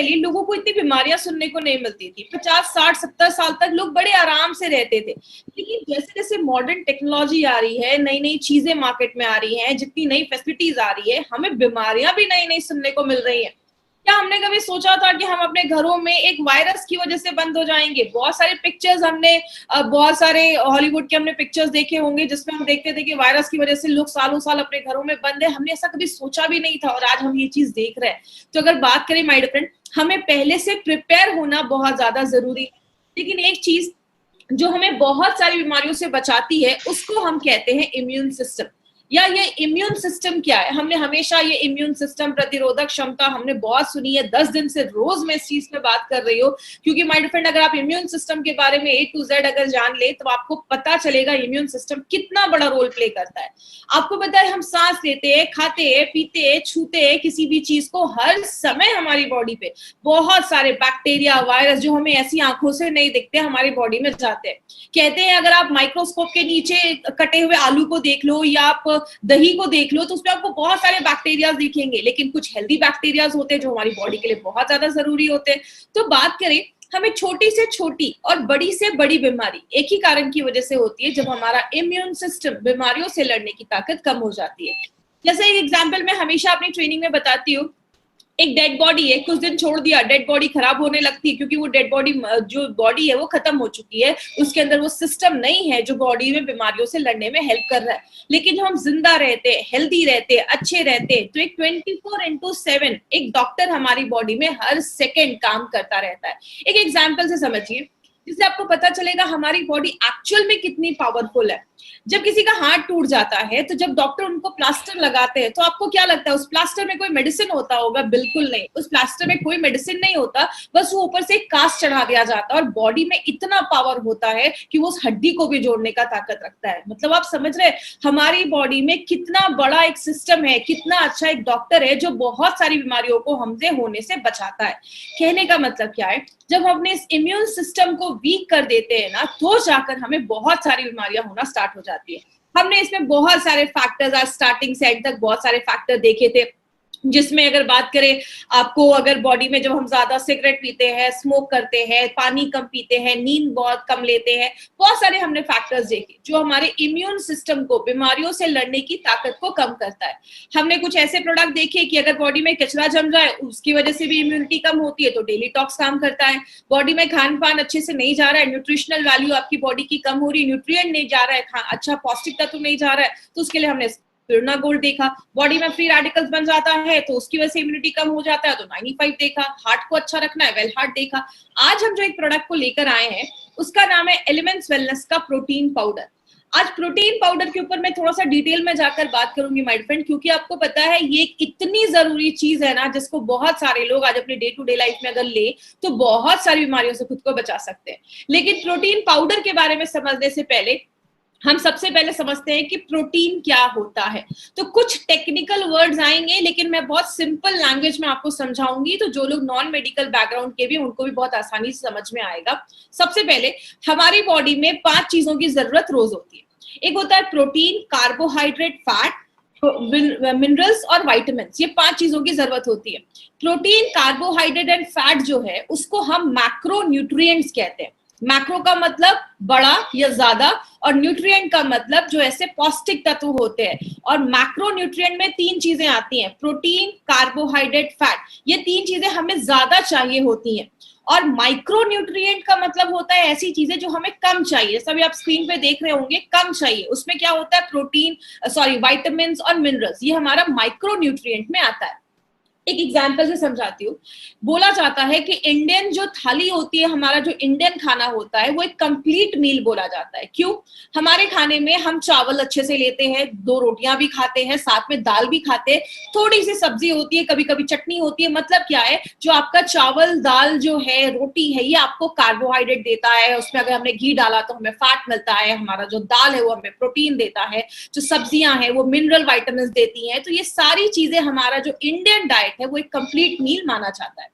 पहले लोगों को इतनी बीमारियां सुनने को नहीं मिलती थी। 50, 60, 70 साल तक लोग बड़े आराम से रहते थे। लेकिन जैसे जैसे मॉडर्न टेक्नोलॉजी आ रही है, नई नई चीजें मार्केट में आ रही हैं, जितनी नई फैसिलिटीज आ रही है, हमें बीमारियां भी नई नई सुनने को मिल रही हैं। क्या हमने कभी सोचा था कि हम अपने घरों में एक वायरस की वजह से बंद हो जाएंगे? बहुत सारे पिक्चर्स हमने, बहुत सारे हॉलीवुड के हमने पिक्चर्स देखे होंगे जिसमें हम देखते थे कि वायरस की वजह से लोग सालों साल अपने घरों में बंद है। हमने ऐसा कभी सोचा भी नहीं था और आज हम ये चीज देख रहे हैं। तो अगर बात करें माय डियर फ्रेंड, हमें पहले से प्रिपेयर होना बहुत ज्यादा जरूरी है। लेकिन एक चीज जो हमें बहुत सारी बीमारियों से बचाती है उसको हम कहते हैं इम्यून सिस्टम। या ये इम्यून सिस्टम क्या है? हमने हमेशा ये इम्यून सिस्टम, प्रतिरोधक क्षमता हमने बहुत सुनी है। 10 दिन से रोज मैं इस चीज पे बात कर रही हूँ, क्योंकि माय डियर फ्रेंड, अगर आप इम्यून सिस्टम के बारे में A to Z अगर जान ले तो आपको पता चलेगा इम्यून सिस्टम कितना बड़ा रोल प्ले करता है। आपको पता है हम सांस लेते हैं, खाते हैं, पीते हैं, छूते हैं किसी भी चीज को, हर समय हमारी बॉडी पे बहुत सारे बैक्टीरिया, वायरस जो हमें ऐसी आंखों से नहीं दिखते हमारी बॉडी में जाते हैं। कहते हैं अगर आप माइक्रोस्कोप के नीचे कटे हुए आलू को देख लो या आप दही को देख लो तो उसमें आपको बहुत सारे बैक्टीरिया दिखेंगे, लेकिन कुछ हेल्दी बैक्टीरिया होते हैं जो हमारी बॉडी के लिए बहुत ज्यादा जरूरी होते हैं। तो बात करें, हमें छोटी से छोटी और बड़ी से बड़ी बीमारी एक ही कारण की वजह से होती है, जब हमारा इम्यून सिस्टम बीमारियों से लड़ने की ताकत कम हो जाती है। जैसे एक एग्जाम्पल मैं हमेशा अपनी ट्रेनिंग में बताती हूँ, एक डेड बॉडी है, कुछ दिन छोड़ दिया, डेड बॉडी खराब होने लगती है, क्योंकि वो डेड बॉडी, जो बॉडी है वो खत्म हो चुकी है, उसके अंदर वो सिस्टम नहीं है जो बॉडी में बीमारियों से लड़ने में हेल्प कर रहा है। लेकिन जो हम जिंदा रहते, हेल्दी रहते, अच्छे रहते, तो एक 24/7 एक डॉक्टर हमारी बॉडी में हर सेकेंड काम करता रहता है। एक एग्जाम्पल से समझिए, जिससे आपको पता चलेगा हमारी बॉडी एक्चुअल में कितनी पावरफुल है। जब किसी का हाथ टूट जाता है तो जब डॉक्टर उनको प्लास्टर लगाते हैं तो आपको क्या लगता है उस प्लास्टर में कोई मेडिसिन होता होगा? बिल्कुल नहीं, उस प्लास्टर में कोई मेडिसिन नहीं होता, बस वो ऊपर से एक कास्ट चढ़ा दिया जाता है और बॉडी में इतना पावर होता है कि वो उस हड्डी को भी जोड़ने का ताकत रखता है। मतलब आप समझ रहे हैं हमारी बॉडी में कितना बड़ा एक सिस्टम है, कितना अच्छा एक डॉक्टर है जो बहुत सारी बीमारियों को हमसे होने से बचाता है। कहने का मतलब क्या है, जब हम अपने इस इम्यून सिस्टम को वीक कर देते हैं ना, तो जाकर हमें बहुत सारी बीमारियां होना स्टार्ट हो जाती है। हमने इसमें बहुत सारे फैक्टर्स आज स्टार्टिंग से एंड तक बहुत सारे फैक्टर देखे थे, जिसमें अगर बात करें आपको, अगर बॉडी में जब हम ज्यादा सिगरेट पीते हैं, स्मोक करते हैं, पानी कम पीते हैं, नींद बहुत कम लेते हैं, बहुत सारे हमने फैक्टर्स देखे जो हमारे इम्यून सिस्टम को बीमारियों से लड़ने की ताकत को कम करता है। हमने कुछ ऐसे प्रोडक्ट देखे कि अगर बॉडी में कचरा जम जाए उसकी वजह से भी इम्यूनिटी कम होती है, तो डेली टॉक्स काम करता है। बॉडी में खान पान अच्छे से नहीं जा रहा है, न्यूट्रिशनल वैल्यू आपकी बॉडी की कम हो रही है, न्यूट्रिएंट नहीं जा रहा है, अच्छा पौष्टिक तत्व नहीं जा रहा है, तो उसके लिए हमने स्पिरुलिना गोल्ड देखा। बॉडी में फ्री रेडिकल्स बन जाता है तो उसकी वजह से इम्यूनिटी कम हो जाता है, तो 95 देखा। हार्ट को अच्छा रखना है, वेल हार्ट देखा। आज हम जो एक प्रोडक्ट को लेकर आए हैं उसका नाम है एलिमेंट्स वेलनेस का प्रोटीन पाउडर। आज प्रोटीन पाउडर के ऊपर मैं थोड़ा सा डिटेल में जाकर बात करूंगी माय फ्रेंड, क्योंकि आपको पता है ये इतनी जरूरी चीज है ना जिसको बहुत सारे लोग आज अपने डे टू डे लाइफ में अगर ले तो बहुत सारी बीमारियों से खुद को बचा सकते हैं। लेकिन प्रोटीन पाउडर के बारे में समझने से पहले हम सबसे पहले समझते हैं कि प्रोटीन क्या होता है। तो कुछ टेक्निकल वर्ड्स आएंगे लेकिन मैं बहुत सिंपल लैंग्वेज में आपको समझाऊंगी, तो जो लोग नॉन मेडिकल बैकग्राउंड के भी उनको भी बहुत आसानी से समझ में आएगा। सबसे पहले हमारी बॉडी में 5 चीजों की जरूरत रोज होती है। एक होता है प्रोटीन, कार्बोहाइड्रेट, फैट, मिनरल्स और विटामिन्स। ये 5 चीजों की जरूरत होती है। प्रोटीन, कार्बोहाइड्रेट एंड फैट जो है उसको हम मैक्रो न्यूट्रिएंट्स कहते हैं। मैक्रो का मतलब बड़ा या ज्यादा, और न्यूट्रिएंट का मतलब जो ऐसे पौष्टिक तत्व होते हैं। और मैक्रो न्यूट्रिएंट में 3 चीजें आती हैं, प्रोटीन, कार्बोहाइड्रेट, फैट। ये 3 चीजें हमें ज्यादा चाहिए होती हैं। और माइक्रो न्यूट्रिएंट का मतलब होता है ऐसी चीजें जो हमें कम चाहिए। सभी आप स्क्रीन पे देख रहे होंगे, कम चाहिए। उसमें क्या होता है, प्रोटीन, विटामिन और मिनरल्स, ये हमारा माइक्रो न्यूट्रिएंट में आता है। एक एग्जाम्पल से समझाती हूँ। बोला जाता है कि इंडियन जो थाली होती है, हमारा जो इंडियन खाना होता है वो एक कंप्लीट मील बोला जाता है। क्यों? हमारे खाने में हम चावल अच्छे से लेते हैं, 2 रोटियां भी खाते हैं, साथ में दाल भी खाते हैं, थोड़ी सी सब्जी होती है, कभी कभी चटनी होती है। मतलब क्या है, जो आपका चावल, दाल जो है, रोटी है, ये आपको कार्बोहाइड्रेट देता है। उसमें अगर हमने घी डाला तो हमें फैट मिलता है। हमारा जो दाल है वो हमें प्रोटीन देता है। जो सब्जियां हैं वो मिनरल विटामिन देती हैं। तो ये सारी चीजें हमारा जो इंडियन डाइट है वो एक कंप्लीट मील माना जाता है।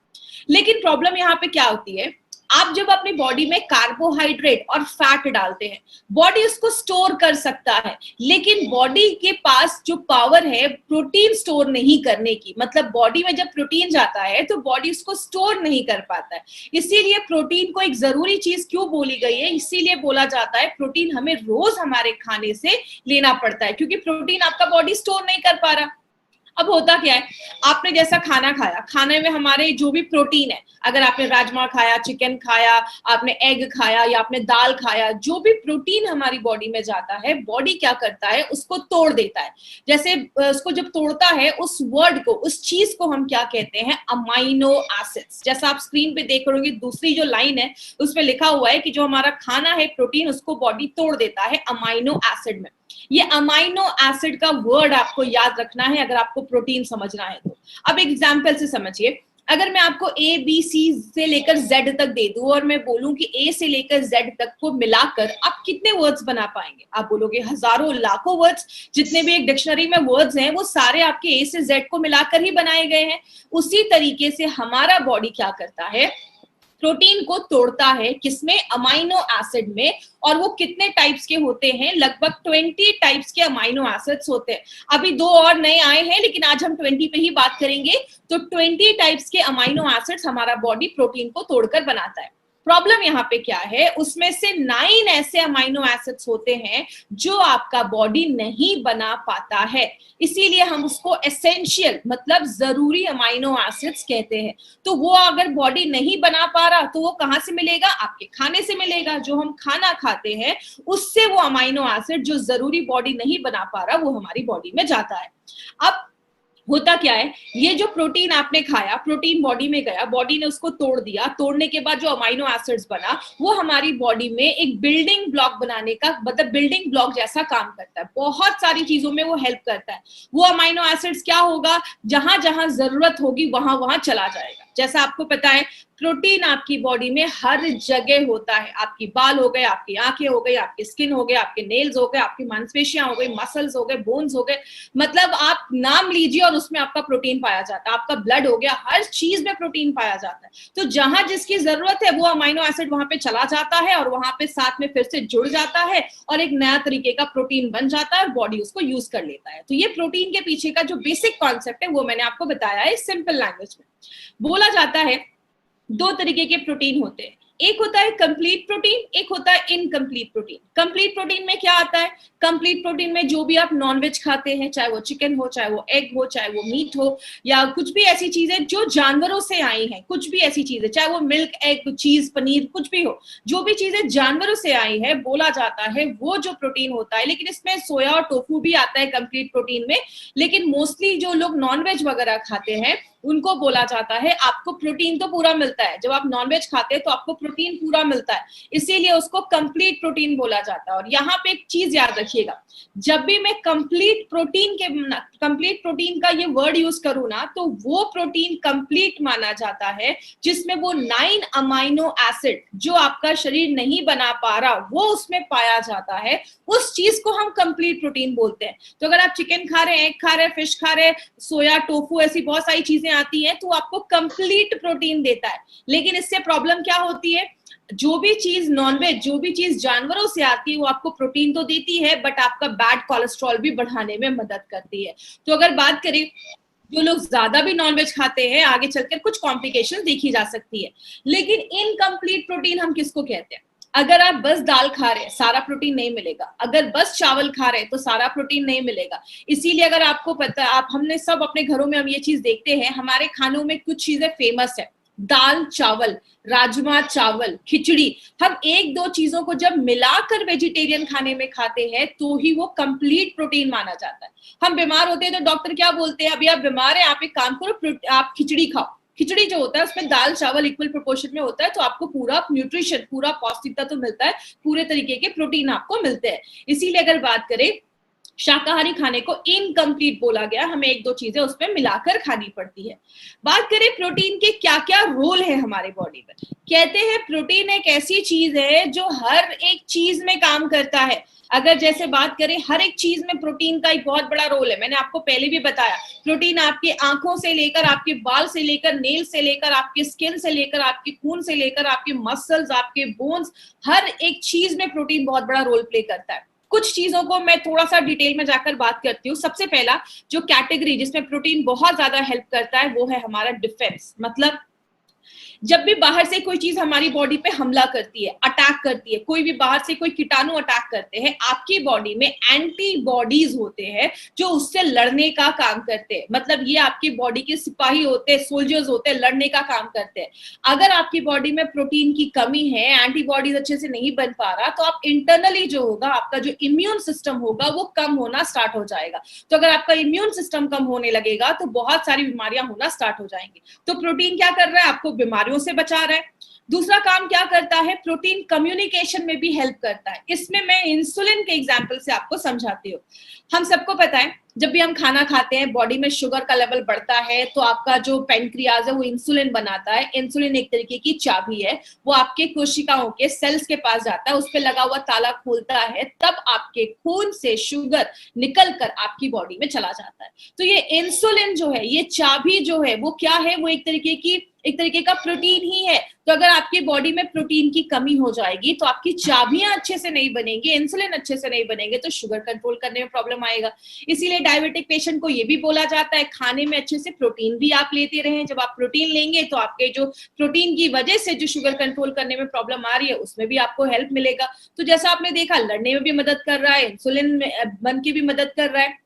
लेकिन प्रॉब्लम यहाँ पे क्या होती है, आप जब अपनी बॉडी में कार्बोहाइड्रेट और फैट डालते हैं, बॉडी उसको स्टोर कर सकता है, लेकिन बॉडी के पास जो पावर है प्रोटीन स्टोर नहीं करने की, मतलब बॉडी में जब प्रोटीन जाता है तो बॉडी उसको स्टोर नहीं कर पाता है। इसीलिए प्रोटीन को एक जरूरी चीज क्यों बोली गई है, इसीलिए बोला जाता है प्रोटीन हमें रोज हमारे खाने से लेना पड़ता है, क्योंकि प्रोटीन आपका बॉडी स्टोर नहीं कर पा रहा। अब होता क्या है, आपने जैसा खाना खाया, खाने में हमारे जो भी प्रोटीन है, अगर आपने राजमा खाया, चिकन खाया, आपने एग खाया या आपने दाल खाया, जो भी प्रोटीन हमारी बॉडी में जाता है, बॉडी क्या करता है, उसको तोड़ देता है। जैसे उसको जब तोड़ता है, उस वर्ड को, उस चीज को हम क्या कहते हैं, अमाइनो एसिड्स। जैसा आप स्क्रीन पे देख रहे होंगे, दूसरी जो लाइन है उसमें लिखा हुआ है कि जो हमारा खाना है प्रोटीन, उसको बॉडी तोड़ देता है अमाइनो एसिड में। ये अमाइनो एसिड का वर्ड आपको याद रखना है अगर आपको प्रोटीन समझना है तो। अब एग्जांपल से समझिए, अगर मैं आपको ए बी सी से लेकर जेड तक दे दूं और मैं बोलूं कि ए से लेकर जेड तक को मिलाकर आप कितने वर्ड्स बना पाएंगे, आप बोलोगे हजारों लाखों वर्ड्स। जितने भी एक डिक्शनरी में वर्ड्स हैं वो सारे आपके ए से जेड को मिलाकर ही बनाए गए हैं। उसी तरीके से हमारा बॉडी क्या करता है, प्रोटीन को तोड़ता है, किसमें, अमाइनो एसिड में। और वो कितने टाइप्स के होते हैं, लगभग 20 टाइप्स के अमाइनो एसिड्स होते हैं। अभी 2 और नए आए हैं, लेकिन आज हम 20 पे ही बात करेंगे। तो 20 टाइप्स के अमाइनो एसिड्स हमारा बॉडी प्रोटीन को तोड़कर बनाता है। प्रॉब्लम यहाँ पे क्या है, उसमें से 9 ऐसे अमाइनो एसिड्स होते हैं जो आपका बॉडी नहीं बना पाता है, इसीलिए हम उसको एसेंशियल मतलब जरूरी अमाइनो एसिड्स कहते हैं। तो वो अगर बॉडी नहीं बना पा रहा तो वो कहाँ से मिलेगा, आपके खाने से मिलेगा। जो हम खाना खाते हैं उससे वो अमाइनो एसिड जो जरूरी बॉडी नहीं बना पा रहा वो हमारी बॉडी में जाता है। अब होता क्या है, ये जो प्रोटीन आपने खाया, प्रोटीन बॉडी में गया, बॉडी ने उसको तोड़ दिया, तोड़ने के बाद जो अमाइनो एसिड्स बना वो हमारी बॉडी में एक बिल्डिंग ब्लॉक बनाने का, मतलब बिल्डिंग ब्लॉक जैसा काम करता है। बहुत सारी चीजों में वो हेल्प करता है। वो अमाइनो एसिड्स क्या होगा, जहां जहां जरूरत होगी वहां वहां चला जाएगा। जैसा आपको पता है प्रोटीन आपकी बॉडी में हर जगह होता है। आपकी बाल हो गए, आपकी आंखें हो गई, आपकी स्किन हो गए, आपके नेल्स हो गए, आपकी मांसपेशियां हो गई, मसल्स हो गए, बोन्स हो गए, मतलब आप नाम लीजिए और उसमें आपका प्रोटीन पाया जाता है। आपका ब्लड हो गया, हर चीज में प्रोटीन पाया जाता है। तो जहां जिसकी जरूरत है वो अमाइनो एसिड वहां पे चला जाता है और वहां पे साथ में फिर से जुड़ जाता है और एक नया तरीके का प्रोटीन बन जाता है और बॉडी उसको यूज कर लेता है। तो ये प्रोटीन के पीछे का जो बेसिक कॉन्सेप्ट है वो मैंने आपको बताया है सिंपल लैंग्वेज में। बोला जाता है 2 तरीके के प्रोटीन होते हैं, एक होता है कंप्लीट प्रोटीन, एक होता है इनकम्प्लीट प्रोटीन। कंप्लीट प्रोटीन में क्या आता है, कंप्लीट प्रोटीन में जो भी आप नॉनवेज खाते हैं, चाहे वो चिकन हो, चाहे वो एग हो, चाहे वो मीट हो, या कुछ भी ऐसी चीजें जो जानवरों से आई हैं, कुछ भी ऐसी चीजें, चाहे वो मिल्क, एग, चीज, पनीर, कुछ भी हो, जो भी चीजें जानवरों से आई है, बोला जाता है वो जो प्रोटीन होता है। लेकिन इसमें सोया और टोफू भी आता है कंप्लीट प्रोटीन में, लेकिन मोस्टली जो लोग नॉनवेज वगैरह खाते हैं उनको बोला जाता है आपको प्रोटीन तो पूरा मिलता है, जब आप नॉनवेज खाते हैं तो आपको प्रोटीन पूरा मिलता है, इसीलिए उसको कंप्लीट प्रोटीन बोला जाता है। और यहाँ पे एक चीज याद रखिएगा, जब भी मैं कंप्लीट प्रोटीन का ये वर्ड यूज करूँ ना, तो वो प्रोटीन कंप्लीट माना जाता है जिसमें वो 9 अमाइनो एसिड जो आपका शरीर नहीं बना पा रहा वो उसमें पाया जाता है, उस चीज को हम कंप्लीट प्रोटीन बोलते हैं। तो अगर आप चिकन खा रहे हैं, एग खा रहे हैं, फिश खा रहे हैं, सोया, टोफू, ऐसी बहुत सारी चीजें आती हैं, तो आपको कंप्लीट प्रोटीन देता है। लेकिन इससे प्रॉब्लम क्या होती है, जो भी चीज नॉनवेज, जो भी चीज जानवरों से आती है वो आपको प्रोटीन तो देती है, बट आपका बैड कोलेस्ट्रॉल भी बढ़ाने में मदद करती है। तो अगर बात करें जो लोग ज्यादा भी नॉनवेज खाते हैं, आगे चलकर कुछ कॉम्प्लिकेशन देखी जा सकती है। लेकिन इनकम्प्लीट प्रोटीन हम किसको कहते हैं, अगर आप बस दाल खा रहे हैं सारा प्रोटीन नहीं मिलेगा, अगर बस चावल खा रहे हैं तो सारा प्रोटीन नहीं मिलेगा। इसीलिए अगर आपको पता है, आप हमने सब अपने घरों में हम ये चीज देखते हैं, हमारे खानों में कुछ चीजें फेमस है, दाल चावल, राजमा चावल, खिचड़ी। हम 1-2 चीजों को जब मिलाकर वेजिटेरियन खाने में खाते हैं तो ही वो कंप्लीट प्रोटीन माना जाता है। हम बीमार होते हैं तो डॉक्टर क्या बोलते हैं, अभी आप बीमार हैं, आप एक काम करो, आप खिचड़ी खाओ। खिचड़ी जो होता है उसमें दाल चावल इक्वल प्रोपोर्शन में होता है, तो आपको पूरा न्यूट्रिशन, पूरा पौष्टिकता तो मिलता है, पूरे तरीके के प्रोटीन आपको मिलते हैं। इसीलिए अगर बात करें शाकाहारी खाने को इनकम्प्लीट बोला गया, हमें एक दो चीजें उसमें मिलाकर खानी पड़ती है। बात करें प्रोटीन के क्या क्या रोल है हमारे बॉडी में, कहते हैं प्रोटीन एक ऐसी चीज है जो हर एक चीज में काम करता है। अगर जैसे बात करें हर एक चीज में प्रोटीन का एक बहुत बड़ा रोल है, मैंने आपको पहले भी बताया, प्रोटीन आपकी आंखों से लेकर आपके बाल से लेकर नेल से लेकर आपके स्किन से लेकर आपके खून से लेकर आपके मसल्स आपके बोन्स, हर एक चीज में प्रोटीन बहुत बड़ा रोल प्ले करता है। कुछ चीजों को मैं थोड़ा सा डिटेल में जाकर बात करती हूँ। सबसे पहला जो कैटेगरी जिसमें प्रोटीन बहुत ज्यादा हेल्प करता है वो है हमारा डिफेंस। मतलब जब भी बाहर से कोई चीज हमारी बॉडी पे हमला करती है, अटैक करती है, कोई भी बाहर से कोई कीटाणु अटैक करते हैं, आपकी बॉडी में एंटीबॉडीज होते हैं जो उससे लड़ने का काम करते हैं। मतलब ये आपकी बॉडी के सिपाही होते हैं, सोल्जर्स होते हैं, लड़ने का काम करते हैं। अगर आपकी बॉडी में प्रोटीन की कमी है, एंटीबॉडीज अच्छे से नहीं बन पा रहा, तो आप इंटरनली जो होगा, आपका जो इम्यून सिस्टम होगा वो कम होना स्टार्ट हो जाएगा। तो अगर आपका इम्यून सिस्टम कम होने लगेगा तो बहुत सारी बीमारियां होना स्टार्ट हो जाएंगी। तो प्रोटीन क्या कर रहा है, आपको बीमारियों से बचा रहा है। दूसरा काम क्या करता है, प्रोटीन कम्युनिकेशन में भी हेल्प करता है। इसमें मैं इंसुलिन के एग्जांपल से आपको समझाती हूँ। हम सबको पता है जब भी हम खाना खाते हैं बॉडी में शुगर का लेवल बढ़ता है तो आपका जो पेनक्रियाज है वो इंसुलिन बनाता है। इंसुलिन एक तरीके की चाबी है, वो आपके कोशिकाओं के सेल्स के पास जाता है, उस पर लगा हुआ ताला खोलता है, तब आपके खून से शुगर निकल कर आपकी बॉडी में चला जाता है। तो ये इंसुलिन जो है, ये चाबी जो है वो क्या है, वो एक तरीके का प्रोटीन ही है। तो अगर आपकी बॉडी में प्रोटीन की कमी हो जाएगी तो आपकी चाबियां अच्छे से नहीं बनेंगी, इंसुलिन अच्छे से नहीं बनेंगे, तो शुगर कंट्रोल करने में प्रॉब्लम आएगा। इसीलिए डायबिटिक पेशेंट को ये भी बोला जाता है खाने में अच्छे से प्रोटीन भी आप लेते रहें। जब आप प्रोटीन लेंगे तो आपके जो प्रोटीन की वजह से जो शुगर कंट्रोल करने में प्रॉब्लम आ रही है उसमें भी आपको हेल्प मिलेगा। तो जैसा आपने देखा, लड़ने में भी मदद कर रहा है, इंसुलिन बन के भी मदद कर रहा है।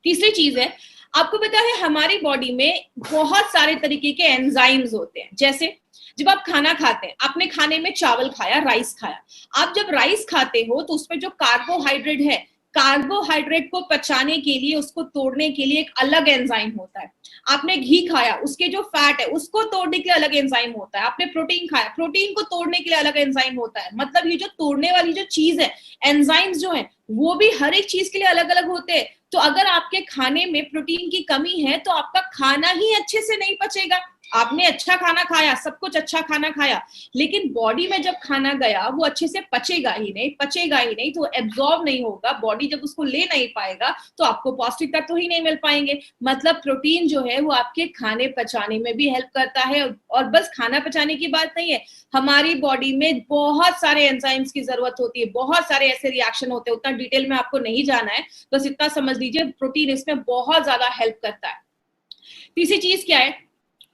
तीसरी चीज है, आपको पता है हमारी बॉडी में बहुत सारे तरीके के एंजाइम्स होते हैं। जैसे जब आप खाना खाते हैं, आपने खाने में चावल खाया, राइस खाया, आप जब राइस खाते हो तो उसमें जो कार्बोहाइड्रेट है, कार्बोहाइड्रेट को पचाने के लिए, उसको तोड़ने के लिए एक अलग एंजाइम होता है। आपने घी खाया, उसके जो फैट है उसको तोड़ने के लिए अलग एंजाइम होता है। आपने प्रोटीन खाया, प्रोटीन को तोड़ने के लिए अलग एंजाइम होता है। मतलब ये जो तोड़ने वाली जो चीज है, एंजाइम्स जो है, वो भी हर एक चीज के लिए अलग अलग होते हैं। तो अगर आपके खाने में प्रोटीन की कमी है तो आपका खाना ही अच्छे से नहीं पचेगा। आपने अच्छा खाना खाया, सब कुछ अच्छा खाना खाया, लेकिन बॉडी में जब खाना गया वो अच्छे से पचेगा ही नहीं, तो एब्जॉर्ब नहीं होगा। बॉडी जब उसको ले नहीं पाएगा तो आपको पौष्टिक तत्व ही नहीं मिल पाएंगे। मतलब प्रोटीन जो है वो आपके खाने पचाने में भी हेल्प करता है। और बस खाना पचाने की बात नहीं है, हमारी बॉडी में बहुत सारे एंजाइम्स की जरूरत होती है, बहुत सारे ऐसे रिएक्शन होते हैं। उतना डिटेल में आपको नहीं जाना है, बस इतना समझ लीजिए प्रोटीन इसमें बहुत ज्यादा हेल्प करता है। तीसरी चीज क्या है,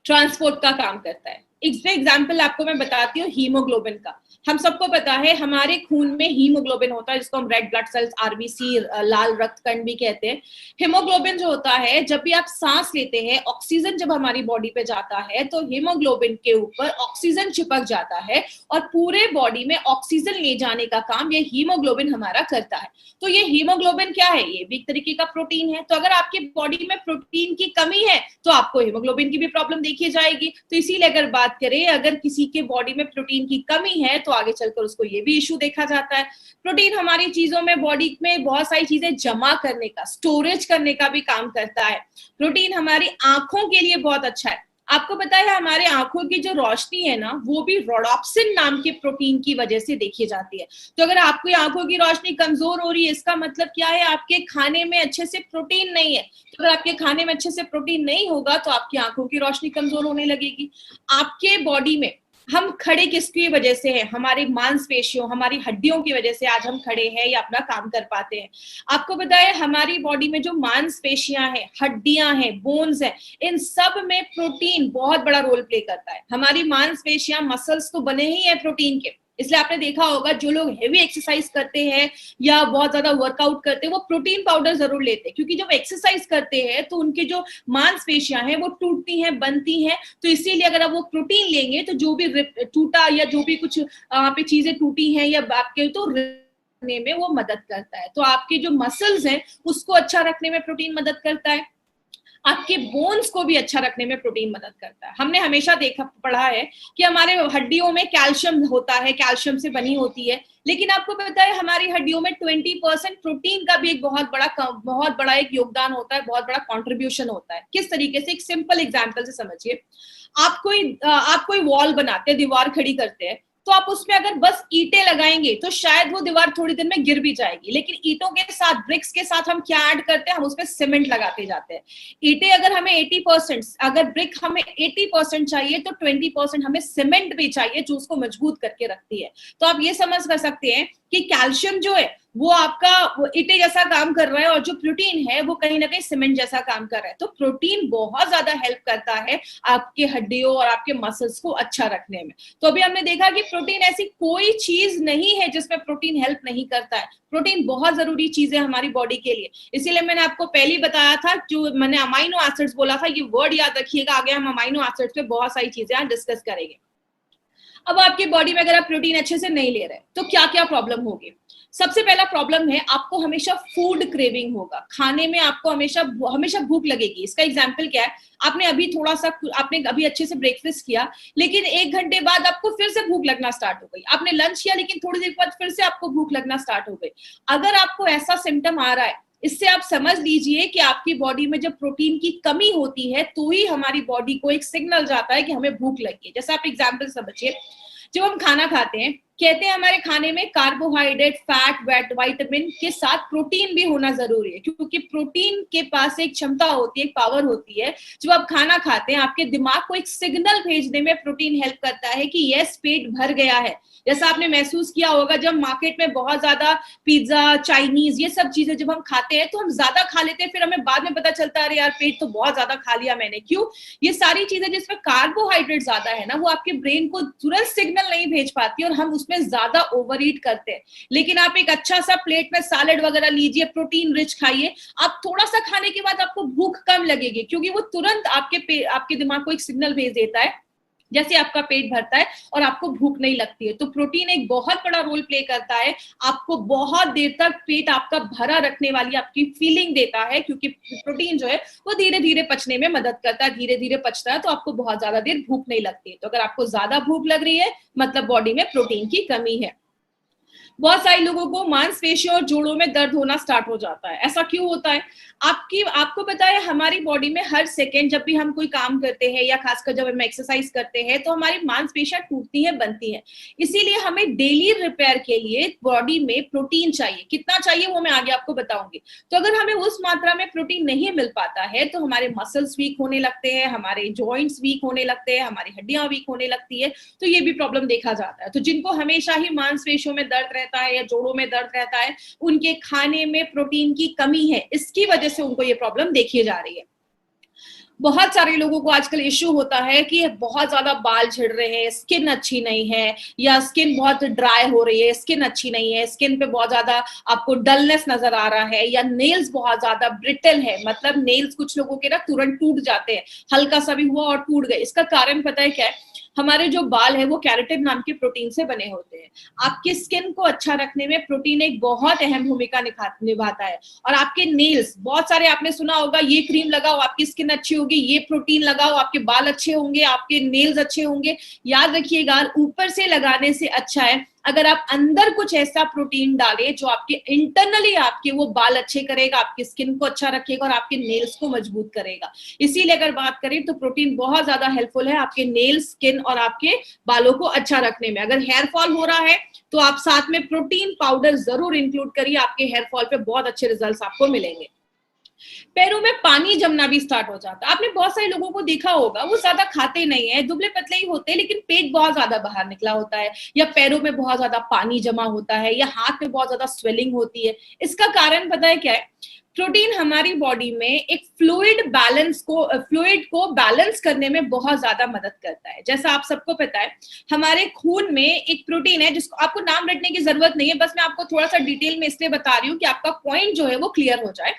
ट्रांसपोर्ट का काम करता है। इसमें एग्जाम्पल आपको मैं बताती हूँ हीमोग्लोबिन का। हम सबको पता है हमारे खून में हीमोग्लोबिन होता है, जिसको हम रेड ब्लड सेल्स, आरबीसी, लाल रक्त कण भी कहते हैं। हीमोग्लोबिन जो होता है, जब भी आप सांस लेते हैं, ऑक्सीजन जब हमारी बॉडी पे जाता है तो हीमोग्लोबिन के ऊपर ऑक्सीजन चिपक जाता है और पूरे बॉडी में ऑक्सीजन ले जाने का काम ये हीमोग्लोबिन हमारा करता है। तो ये हीमोग्लोबिन क्या है, ये भी एक तरीके का प्रोटीन है। तो अगर आपकी बॉडी में प्रोटीन की कमी है तो आपको हीमोग्लोबिन की भी प्रॉब्लम देखी जाएगी। तो इसीलिए अगर बात करें, अगर किसी के बॉडी में प्रोटीन की कमी है तो आगे चलकर उसको ये भी इशू देखा जाता है। प्रोटीन हमारी चीजों में, बॉडी में बहुत सारी चीजें जमा करने का, स्टोरेज करने का भी काम करता है। प्रोटीन हमारी आंखों के लिए बहुत अच्छा है। आपको पता है हमारे आंखों की जो रोशनी है ना, वो भी रोडॉप्सिन नाम के प्रोटीन की वजह से देखी जाती है। तो अगर आपकी आंखों की रोशनी कमजोर हो रही है, इसका मतलब क्या है, आपके खाने में अच्छे से प्रोटीन नहीं है। तो अगर आपके खाने में अच्छे से प्रोटीन नहीं होगा तो आपकी आंखों की रोशनी कमजोर होने लगेगी। आपके बॉडी में हम खड़े किसकी वजह से हैं, हमारी मांसपेशियों, हमारी हड्डियों की वजह से आज हम खड़े हैं या अपना काम कर पाते हैं। आपको पता है हमारी बॉडी में जो मांसपेशियां हैं, हड्डियां हैं, बोन्स हैं, इन सब में प्रोटीन बहुत बड़ा रोल प्ले करता है। हमारी मांसपेशियां, मसल्स तो बने ही हैं प्रोटीन के। इसलिए आपने देखा होगा जो लोग हेवी एक्सरसाइज करते हैं या बहुत ज्यादा वर्कआउट करते हैं वो प्रोटीन पाउडर जरूर लेते हैं, क्योंकि जब एक्सरसाइज करते हैं तो उनके जो मांसपेशियां हैं वो टूटती हैं, बनती हैं। तो इसीलिए अगर आप वो प्रोटीन लेंगे तो जो भी टूटा या जो भी कुछ वहां पे चीजें टूटी हैं या आपके, तो रखने में वो मदद करता है। तो आपके जो मसल्स हैं उसको अच्छा रखने में प्रोटीन मदद करता है। आपके बोन्स को भी अच्छा रखने में प्रोटीन मदद करता है। हमने हमेशा देखा पढ़ा है कि हमारे हड्डियों में कैल्शियम होता है, कैल्शियम से बनी होती है, लेकिन आपको पता है हमारी हड्डियों में 20% प्रोटीन का भी एक बहुत बड़ा एक योगदान होता है, बहुत बड़ा कंट्रीब्यूशन होता है। किस तरीके से, एक सिंपल एग्जांपल से समझिए। आप कोई वॉल बनाते हैं, दीवार खड़ी करते हैं, तो आप उसमें अगर बस ईंटें लगाएंगे तो शायद वो दीवार थोड़ी देर में गिर भी जाएगी, लेकिन ईंटों के साथ, ब्रिक्स के साथ हम क्या ऐड करते हैं, हम उसमें सीमेंट लगाते जाते हैं। ईंटें अगर हमें 80%, अगर ब्रिक हमें 80% चाहिए तो 20% हमें सीमेंट भी चाहिए जो उसको मजबूत करके रखती है। तो आप ये समझ कर सकते हैं कि कैल्शियम जो है वो आपका ईंटे जैसा काम कर रहा है, और जो प्रोटीन है वो कहीं ना कहीं सीमेंट जैसा काम कर रहा है। तो प्रोटीन बहुत ज्यादा हेल्प करता है आपके हड्डियों और आपके मसल्स को अच्छा रखने में। तो अभी हमने देखा कि प्रोटीन ऐसी कोई चीज नहीं है जिसमें प्रोटीन हेल्प नहीं करता है। प्रोटीन बहुत जरूरी चीज है हमारी बॉडी के लिए। इसीलिए मैंने आपको पहले ही बताया था, जो मैंने अमाइनो एसिड्स बोला था, ये वर्ड याद रखिएगा, आगे हम अमाइनो एसिड्स पे बहुत सारी चीजें आज डिस्कस करेंगे। अब आपकी बॉडी में अगर आप प्रोटीन अच्छे से नहीं ले रहे तो क्या क्या प्रॉब्लम होगी। सबसे पहला प्रॉब्लम है, आपको हमेशा फूड क्रेविंग होगा। खाने में आपको हमेशा भूख लगेगी। इसका एग्जांपल क्या है, आपने अभी अच्छे से ब्रेकफास्ट किया, लेकिन 1 घंटे बाद आपको फिर से भूख लगना स्टार्ट हो गई। आपने लंच किया, लेकिन थोड़ी देर बाद फिर से आपको भूख लगना स्टार्ट हो गई। अगर आपको ऐसा सिम्टम आ रहा है, इससे आप समझ लीजिए कि आपकी बॉडी में जब प्रोटीन की कमी होती है तो ही हमारी बॉडी को एक सिग्नल जाता है कि हमें भूख लगी है। जैसे आप एग्जाम्पल समझिए, जब हम खाना खाते हैं, कहते हैं हमारे खाने में कार्बोहाइड्रेट, फैट, विटामिन के साथ प्रोटीन भी होना जरूरी है, क्योंकि प्रोटीन के पास एक क्षमता होती है, एक पावर होती है। जब आप खाना खाते हैं, आपके दिमाग को एक सिग्नल भेजने में प्रोटीन हेल्प करता है कि यस, पेट भर गया है। जैसा आपने महसूस किया होगा, जब मार्केट में बहुत ज्यादा पिज्जा, चाइनीज, ये सब चीजें जब हम खाते हैं तो हम ज्यादा खा लेते हैं, फिर हमें बाद में पता चलता है अरे यार, पेट तो बहुत ज्यादा खा लिया मैंने। क्यों? ये सारी चीजें जिसमें कार्बोहाइड्रेट ज्यादा है ना, वो आपके ब्रेन को तुरंत सिग्नल नहीं भेज पाती और हम उसमें ज्यादा ओवर ईट करते हैं। लेकिन आप एक अच्छा सा प्लेट में सैलेड वगैरह लीजिए, प्रोटीन रिच खाइए, आप थोड़ा सा खाने के बाद आपको भूख कम लगेगी, क्योंकि वो तुरंत आपके दिमाग को एक सिग्नल भेज देता है जैसे आपका पेट भरता है और आपको भूख नहीं लगती है। तो प्रोटीन एक बहुत बड़ा रोल प्ले करता है, आपको बहुत देर तक पेट आपका भरा रखने वाली आपकी फीलिंग देता है, क्योंकि प्रोटीन जो है वो धीरे धीरे पचने में मदद करता है, धीरे धीरे पचता है, तो आपको बहुत ज्यादा देर भूख नहीं लगती है। तो अगर आपको ज्यादा भूख लग रही है, मतलब बॉडी में प्रोटीन की कमी है। बहुत सारे लोगों को मांसपेशियों और जोड़ों में दर्द होना स्टार्ट हो जाता है। ऐसा क्यों होता है? आपको पता है, हमारी बॉडी में हर सेकेंड जब भी हम कोई काम करते हैं, या खासकर जब हम एक्सरसाइज करते हैं, तो हमारी मांसपेशियां टूटती हैं, बनती हैं। इसीलिए हमें डेली रिपेयर के लिए बॉडी में प्रोटीन चाहिए। कितना चाहिए वो मैं आगे आपको बताऊंगी। तो अगर हमें उस मात्रा में प्रोटीन नहीं मिल पाता है तो हमारे मसल्स वीक होने लगते हैं, हमारे जॉइंट्स वीक होने लगते हैं, हमारी हड्डियां वीक होने लगती है। तो ये भी प्रॉब्लम देखा जाता है। तो जिनको हमेशा ही मांसपेशियों में दर्द रहता है या जोड़ों में दर्द रहता है, उनके खाने में प्रोटीन की कमी है, इसकी वजह से उनको ये प्रॉब्लम देखी जा रही है। बहुत सारे लोगों को आजकल इश्यू होता है कि बहुत ज्यादा बाल झड़ रहे हैं, स्किन अच्छी नहीं है, या स्किन बहुत ड्राई हो रही है, स्किन अच्छी नहीं है, स्किन पे बहुत ज्यादा आपको डलनेस नजर आ रहा है, या नेल्स बहुत ज्यादा ब्रिटल है, मतलब नेल्स कुछ लोगों के ना तुरंत टूट जाते हैं, हल्का सा भी हुआ और टूट गए। इसका कारण पता है क्या है? हमारे जो बाल है वो कैराटिन नाम के प्रोटीन से बने होते हैं। आपकी स्किन को अच्छा रखने में प्रोटीन एक बहुत अहम भूमिका निभाता है। और आपके नेल्स, बहुत सारे आपने सुना होगा, ये क्रीम लगाओ आपकी स्किन अच्छी होगी, ये प्रोटीन लगाओ आपके बाल अच्छे होंगे, आपके नेल्स अच्छे होंगे। याद रखिएगा, ऊपर से लगाने से अच्छा है अगर आप अंदर कुछ ऐसा प्रोटीन डालें जो आपके इंटरनली आपके वो बाल अच्छे करेगा, आपकी स्किन को अच्छा रखेगा और आपके नेल्स को मजबूत करेगा। इसीलिए अगर बात करें तो प्रोटीन बहुत ज्यादा हेल्पफुल है आपके नेल्स, स्किन और आपके बालों को अच्छा रखने में। अगर हेयर फॉल हो रहा है तो आप साथ में प्रोटीन पाउडर जरूर इंक्लूड करिए, आपके हेयर फॉल पे बहुत अच्छे रिजल्ट्स आपको मिलेंगे। पैरों में पानी जमना भी स्टार्ट हो जाता है। आपने बहुत सारे लोगों को देखा होगा, वो ज्यादा खाते नहीं है, दुबले पतले ही होते हैं, लेकिन पेट बहुत ज्यादा बाहर निकला होता है, या पैरों में बहुत ज्यादा पानी जमा होता है, या हाथ में बहुत ज्यादा स्वेलिंग होती है। इसका कारण पता है क्या है? प्रोटीन हमारी बॉडी में एक फ्लूइड को बैलेंस करने में बहुत ज्यादा मदद करता है। जैसा आप सबको पता है, हमारे खून में एक प्रोटीन है जिसको आपको नाम रटने की जरूरत नहीं है, बस मैं आपको थोड़ा सा डिटेल में इसलिए बता रही हूँ कि आपका पॉइंट जो है वो क्लियर हो जाए।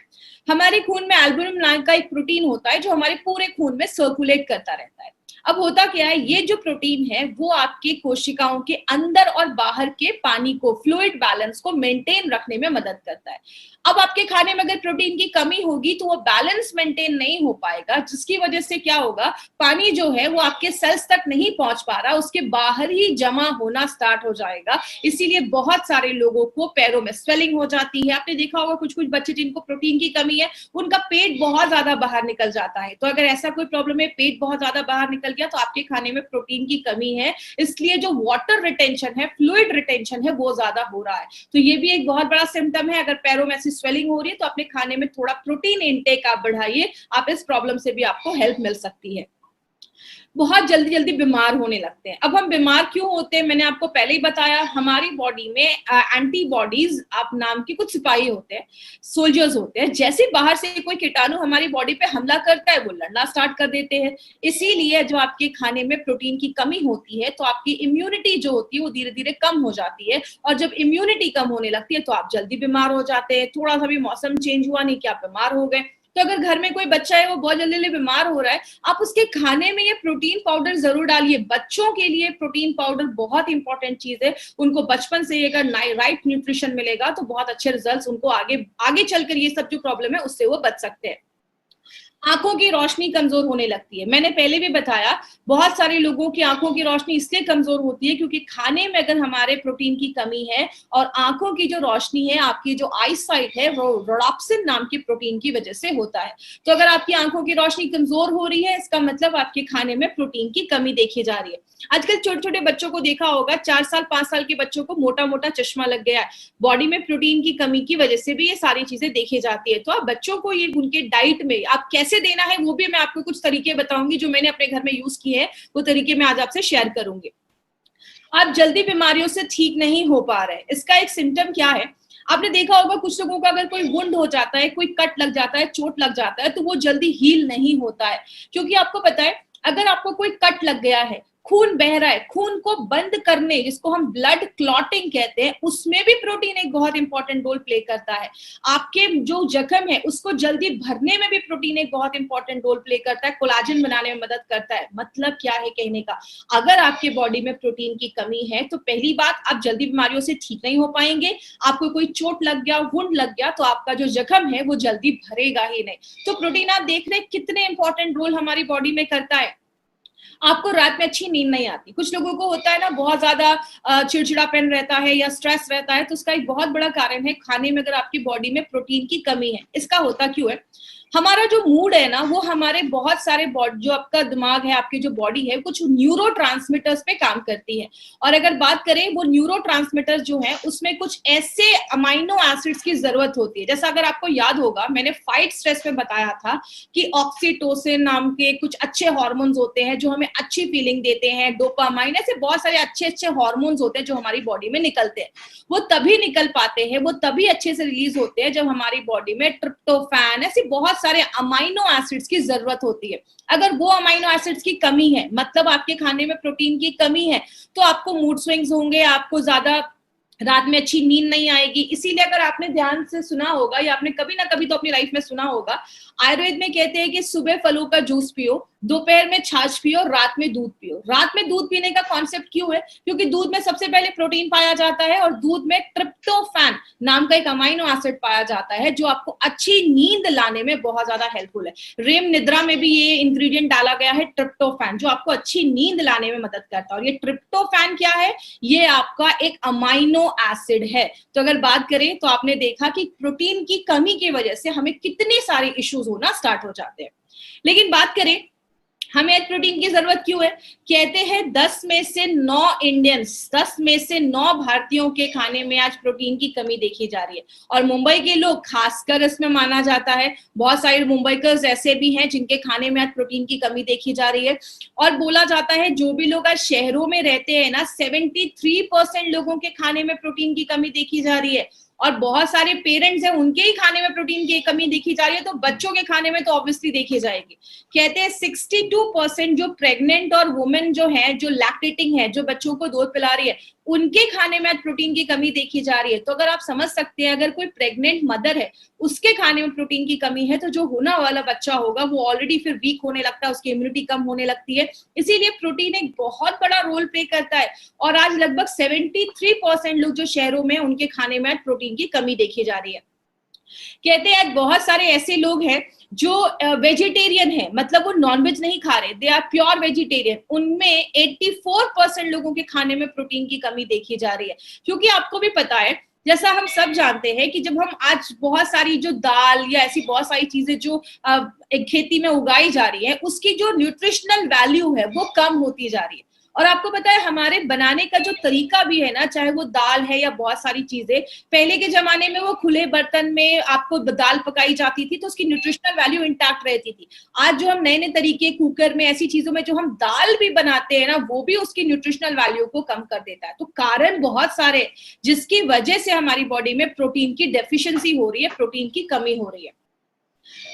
हमारे खून में एल्बुमिन नाम का एक प्रोटीन होता है जो हमारे पूरे खून में सर्कुलेट करता रहता है। अब होता क्या है, ये जो प्रोटीन है वो आपके कोशिकाओं के अंदर और बाहर के पानी को, फ्लूइड बैलेंस को मेंटेन रखने में मदद करता है। अब आपके खाने में अगर प्रोटीन की कमी होगी तो वो बैलेंस मेंटेन नहीं हो पाएगा, जिसकी वजह से क्या होगा, पानी जो है वो आपके सेल्स तक नहीं पहुंच पा रहा, उसके बाहर ही जमा होना स्टार्ट हो जाएगा। इसीलिए बहुत सारे लोगों को पैरों में स्वेलिंग हो जाती है। आपने देखा होगा कुछ कुछ बच्चे जिनको प्रोटीन की कमी है, उनका पेट बहुत ज्यादा बाहर निकल जाता है। तो अगर ऐसा कोई प्रॉब्लम है, पेट बहुत ज्यादा बाहर निकल गया, तो आपके खाने में प्रोटीन की कमी है। इसलिए जो वाटर रिटेंशन है, फ्लूइड रिटेंशन है, वो ज्यादा हो रहा है। तो ये भी एक बहुत बड़ा सिम्टम है। अगर पैरों में ऐसी स्वेलिंग हो रही है तो अपने खाने में थोड़ा प्रोटीन इनटेक आप बढ़ाइए, आप इस प्रॉब्लम से भी आपको हेल्प मिल सकती है। बहुत जल्दी जल्दी बीमार होने लगते हैं। अब हम बीमार क्यों होते हैं, मैंने आपको पहले ही बताया, हमारी बॉडी में एंटीबॉडीज आप नाम के कुछ सिपाही होते हैं, सोल्जर्स होते हैं। जैसे बाहर से कोई कीटाणु हमारी बॉडी पे हमला करता है, वो लड़ना स्टार्ट कर देते हैं। इसीलिए जो आपके खाने में प्रोटीन की कमी होती है तो आपकी इम्यूनिटी जो होती है वो धीरे धीरे कम हो जाती है, और जब इम्यूनिटी कम होने लगती है तो आप जल्दी बीमार हो जाते हैं। थोड़ा सा भी मौसम चेंज हुआ नहीं कि आप बीमार हो गए। तो अगर घर में कोई बच्चा है वो बहुत जल्दी जल्दी बीमार हो रहा है, आप उसके खाने में ये प्रोटीन पाउडर जरूर डालिए। बच्चों के लिए प्रोटीन पाउडर बहुत इंपॉर्टेंट चीज है। उनको बचपन से अगर राइट न्यूट्रिशन मिलेगा तो बहुत अच्छे रिजल्ट्स उनको आगे आगे चलकर ये सब जो प्रॉब्लम है उससे वो बच सकते हैं। आंखों की रोशनी कमजोर होने लगती है। मैंने पहले भी बताया, बहुत सारे लोगों की आंखों की रोशनी इसलिए कमजोर होती है क्योंकि खाने में अगर हमारे प्रोटीन की कमी है, और आंखों की जो रोशनी है, आपकी जो आई साइट है, वो रोडोप्सिन नाम की प्रोटीन की वजह से होता है। तो अगर आपकी आंखों की रोशनी कमजोर हो रही है, इसका मतलब आपके खाने में प्रोटीन की कमी देखी जा रही है। आजकल छोटे छोटे बच्चों को देखा होगा, 4 साल 5 साल के बच्चों को मोटा मोटा चश्मा लग गया है। बॉडी में प्रोटीन की कमी की वजह से भी ये सारी चीजें देखी जाती है। तो आप बच्चों को ये उनके डाइट में आप कैसे देना है वो भी मैं आपको कुछ तरीके बताऊंगी, जो मैंने अपने घर में यूज किए हैं, वो तरीके मैं आज आपसे शेयर करूंगी। आप जल्दी बीमारियों से ठीक नहीं हो पा रहे, इसका एक सिम्टम क्या है, आपने देखा होगा कुछ लोगों का अगर कोई वुंड हो जाता है, कोई कट लग जाता है, चोट लग जाता है, तो वो जल्दी हील नहीं होता है। क्योंकि आपको पता है, अगर आपको कोई कट लग गया है, खून बह रहा है, खून को बंद करने, जिसको हम ब्लड क्लॉटिंग कहते हैं, उसमें भी प्रोटीन एक बहुत इंपॉर्टेंट रोल प्ले करता है। आपके जो जख्म है उसको जल्दी भरने में भी प्रोटीन एक बहुत इंपॉर्टेंट रोल प्ले करता है, कोलाजन बनाने में मदद करता है। मतलब क्या है कहने का, अगर आपके बॉडी में प्रोटीन की कमी है तो पहली बात, आप जल्दी बीमारियों से ठीक नहीं हो पाएंगे। आपको कोई चोट लग गया, वुंड लग गया, तो आपका जो जख्म है वो जल्दी भरेगा ही नहीं। तो प्रोटीन आप देख रहे हैं कितने इंपॉर्टेंट रोल हमारी बॉडी में करता है। आपको रात में अच्छी नींद नहीं आती, कुछ लोगों को होता है ना, बहुत ज्यादा चिड़चिड़ापन रहता है या स्ट्रेस रहता है, तो उसका एक बहुत बड़ा कारण है खाने में अगर आपकी बॉडी में प्रोटीन की कमी है। इसका होता क्यों है, हमारा जो मूड है ना, वो हमारे बहुत सारे जो आपका दिमाग है, आपकी जो बॉडी है, कुछ न्यूरोट्रांसमीटर्स पे काम करती है। और अगर बात करें, वो न्यूरोट्रांसमीटर्स जो है उसमें कुछ ऐसे अमाइनो एसिड्स की जरूरत होती है। जैसा अगर आपको याद होगा, मैंने फाइट स्ट्रेस में बताया था कि ऑक्सीटोसिन नाम के कुछ अच्छे हार्मोन्स होते हैं जो हमें अच्छी फीलिंग देते हैं, डोपामाइन, ऐसे बहुत सारे अच्छे अच्छे हार्मोन्स होते हैं जो हमारी बॉडी में निकलते हैं। वो तभी निकल पाते हैं, वो तभी अच्छे से रिलीज होते हैं जब हमारी बॉडी में ट्रिप्टोफैन, ऐसी बहुत सारे अमाइनो एसिड्स की जरूरत होती है। अगर वो अमाइनो एसिड्स की कमी है, मतलब आपके खाने में प्रोटीन की कमी है, तो आपको मूड स्विंग्स होंगे, आपको ज्यादा रात में अच्छी नींद नहीं आएगी। इसीलिए अगर आपने ध्यान से सुना होगा, या आपने कभी ना कभी तो अपनी लाइफ में सुना होगा, आयुर्वेद में कहते हैं कि सुबह फलों का जूस पियो, दोपहर में छाछ पियो, रात में दूध पियो। रात में दूध पीने का कॉन्सेप्ट क्यों है, क्योंकि दूध में सबसे पहले प्रोटीन पाया जाता है, और दूध में ट्रिप्टोफैन नाम का एक अमाइनो एसिड पाया जाता है जो आपको अच्छी नींद लाने में बहुत ज्यादा हेल्पफुल है। रेम निद्रा में भी ये इंग्रेडिएंट डाला गया है, ट्रिप्टोफैन, जो आपको अच्छी नींद लाने में मदद करता है। और ये ट्रिप्टोफैन क्या है, ये आपका एक अमाइनो एसिड है। तो अगर बात करें तो आपने देखा कि प्रोटीन की कमी की वजह से हमें कितने सारे इश्यूज होना स्टार्ट हो जाते हैं। लेकिन बात करें हमें आज प्रोटीन की जरूरत क्यों है, कहते हैं 10 में से 9 इंडियंस, 10 में से 9 भारतीयों के खाने में आज प्रोटीन की कमी देखी जा रही है। और मुंबई के लोग खासकर इसमें माना जाता है, बहुत सारे मुंबईकर्स ऐसे भी हैं जिनके खाने में आज प्रोटीन की कमी देखी जा रही है। और बोला जाता है जो भी लोग आज शहरों में रहते हैं ना, 73% लोगों के खाने में प्रोटीन की कमी देखी जा रही है। और बहुत सारे पेरेंट्स हैं उनके ही खाने में प्रोटीन की कमी देखी जा रही है, तो बच्चों के खाने में तो ऑब्वियसली देखी जाएगी। कहते हैं 62% जो प्रेग्नेंट और वुमेन जो है, जो लैक्टेटिंग है, जो बच्चों को दूध पिला रही है, उनके खाने में प्रोटीन की कमी देखी जा रही है। तो अगर आप समझ सकते हैं, अगर कोई प्रेग्नेंट मदर है उसके खाने में प्रोटीन की कमी है, तो जो होने वाला बच्चा होगा वो ऑलरेडी फिर वीक होने लगता है, उसकी इम्यूनिटी कम होने लगती है। इसीलिए प्रोटीन एक बहुत बड़ा रोल प्ले करता है। और आज लगभग 73% लोग जो शहरों में, उनके खाने में प्रोटीन की कमी देखी जा रही है। कहते हैं बहुत सारे ऐसे लोग हैं जो वेजिटेरियन है, मतलब वो नॉनवेज नहीं खा रहे, दे आर प्योर वेजिटेरियन, उनमें 84% लोगों के खाने में प्रोटीन की कमी देखी जा रही है। क्योंकि आपको भी पता है, जैसा हम सब जानते हैं कि जब हम आज बहुत सारी जो दाल या ऐसी बहुत सारी चीजें जो एक खेती में उगाई जा रही है, उसकी जो न्यूट्रिशनल वैल्यू है वो कम होती जा रही है। और आपको पता है हमारे बनाने का जो तरीका भी है ना, चाहे वो दाल है या बहुत सारी चीजें, पहले के जमाने में वो खुले बर्तन में आपको दाल पकाई जाती थी तो उसकी न्यूट्रिशनल वैल्यू इंटैक्ट रहती थी। आज जो हम नए नए तरीके, कुकर में, ऐसी चीजों में जो हम दाल भी बनाते हैं ना, वो भी उसकी न्यूट्रिशनल वैल्यू को कम कर देता है। तो कारण बहुत सारे जिसकी वजह से हमारी बॉडी में प्रोटीन की डेफिशिएंसी हो रही है, प्रोटीन की कमी हो रही है।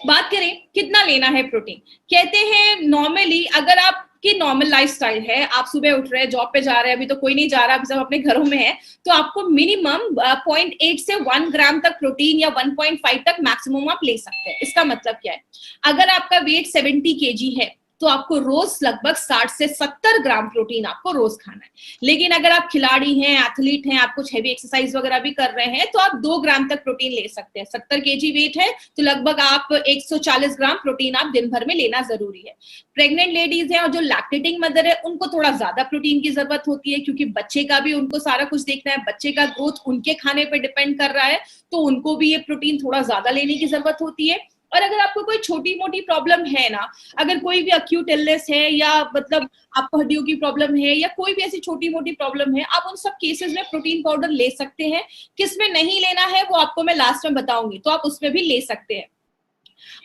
बात करें कितना लेना है प्रोटीन, कहते हैं नॉर्मली अगर आप की नॉर्मल लाइफस्टाइल है, आप सुबह उठ रहे हैं, जॉब पे जा रहे हैं, अभी तो कोई नहीं जा रहा, अभी सब अपने घरों में है, तो आपको मिनिमम 0.8 से 1 ग्राम तक प्रोटीन या 1.5 तक मैक्सिमम आप ले सकते हैं। इसका मतलब क्या है, अगर आपका वेट 70 केजी है तो आपको रोज लगभग 60 से 70 ग्राम प्रोटीन आपको रोज खाना है। लेकिन अगर आप खिलाड़ी हैं, एथलीट हैं, आप कुछ हैवी एक्सरसाइज वगैरह भी कर रहे हैं, तो आप 2 ग्राम तक प्रोटीन ले सकते हैं। 70 केजी वेट है तो लगभग आप 140 ग्राम प्रोटीन आप दिन भर में लेना जरूरी है। प्रेग्नेंट लेडीज हैं और जो लैक्टेटिंग मदर है, उनको थोड़ा ज्यादा प्रोटीन की जरूरत होती है, क्योंकि बच्चे का भी उनको सारा कुछ देखना है, बच्चे का ग्रोथ उनके खाने पर डिपेंड कर रहा है, तो उनको भी ये प्रोटीन थोड़ा ज्यादा लेने की जरूरत होती है। और अगर आपको कोई छोटी मोटी प्रॉब्लम है ना, अगर कोई भी अक्यूट इलनेस है या मतलब आपको हड्डियों की प्रॉब्लम है या कोई भी ऐसी छोटी मोटी प्रॉब्लम है, आप उन सब केसेस में प्रोटीन पाउडर ले सकते हैं। किसमें नहीं लेना है वो आपको मैं लास्ट में बताऊंगी, तो आप उसमें भी ले सकते हैं।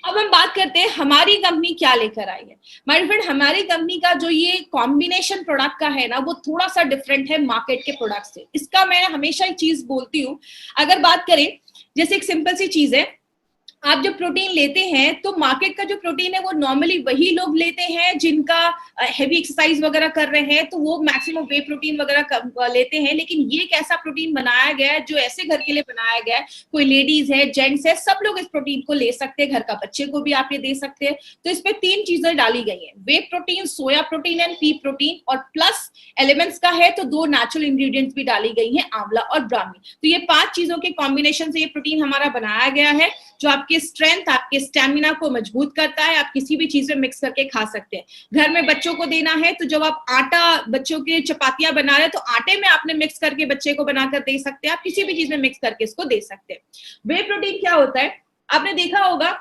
अब हम बात करते हैं हमारी कंपनी क्या लेकर आई है। माय फ्रेंड, हमारी कंपनी का जो ये कॉम्बिनेशन प्रोडक्ट का है ना, वो थोड़ा सा डिफरेंट है मार्केट के प्रोडक्ट से। इसका मैं हमेशा एक चीज बोलती हूँ, अगर बात करें जैसे एक सिंपल सी चीज है, आप जब प्रोटीन लेते हैं तो मार्केट का जो प्रोटीन है वो नॉर्मली वही लोग लेते हैं जिनका हेवी एक्सरसाइज वगैरह कर रहे हैं, तो वो मैक्सिमम वे प्रोटीन वगैरह लेते हैं। लेकिन ये एक ऐसा प्रोटीन बनाया गया है जो ऐसे घर के लिए बनाया गया है, कोई लेडीज है, जेंट्स है, सब लोग इस प्रोटीन को ले सकते हैं, घर का बच्चे को भी आप ये दे सकते हैं। तो इसमें 3 चीजें डाली गई है, whey protein, soya protein and pea protein, और प्लस एलिमेंट्स का है तो 2 नेचुरल इंग्रेडिएंट्स भी डाली गई है, आंवला और ब्राह्मी। तो ये 5 चीजों के कॉम्बिनेशन से ये प्रोटीन हमारा बनाया गया है, जो आपके स्ट्रेंथ, आपके स्टेमिना को मजबूत करता है। आप किसी भी चीज में मिक्स करके खा सकते हैं। घर में बच्चों को देना है तो जब आप आटा, बच्चों के चपातियां बना रहे हैं तो आटे में आपने मिक्स करके बच्चे को बनाकर दे सकते हैं। आप किसी भी चीज में मिक्स करके इसको दे सकते हैं। वे प्रोटीन क्या होता है, आपने देखा होगा,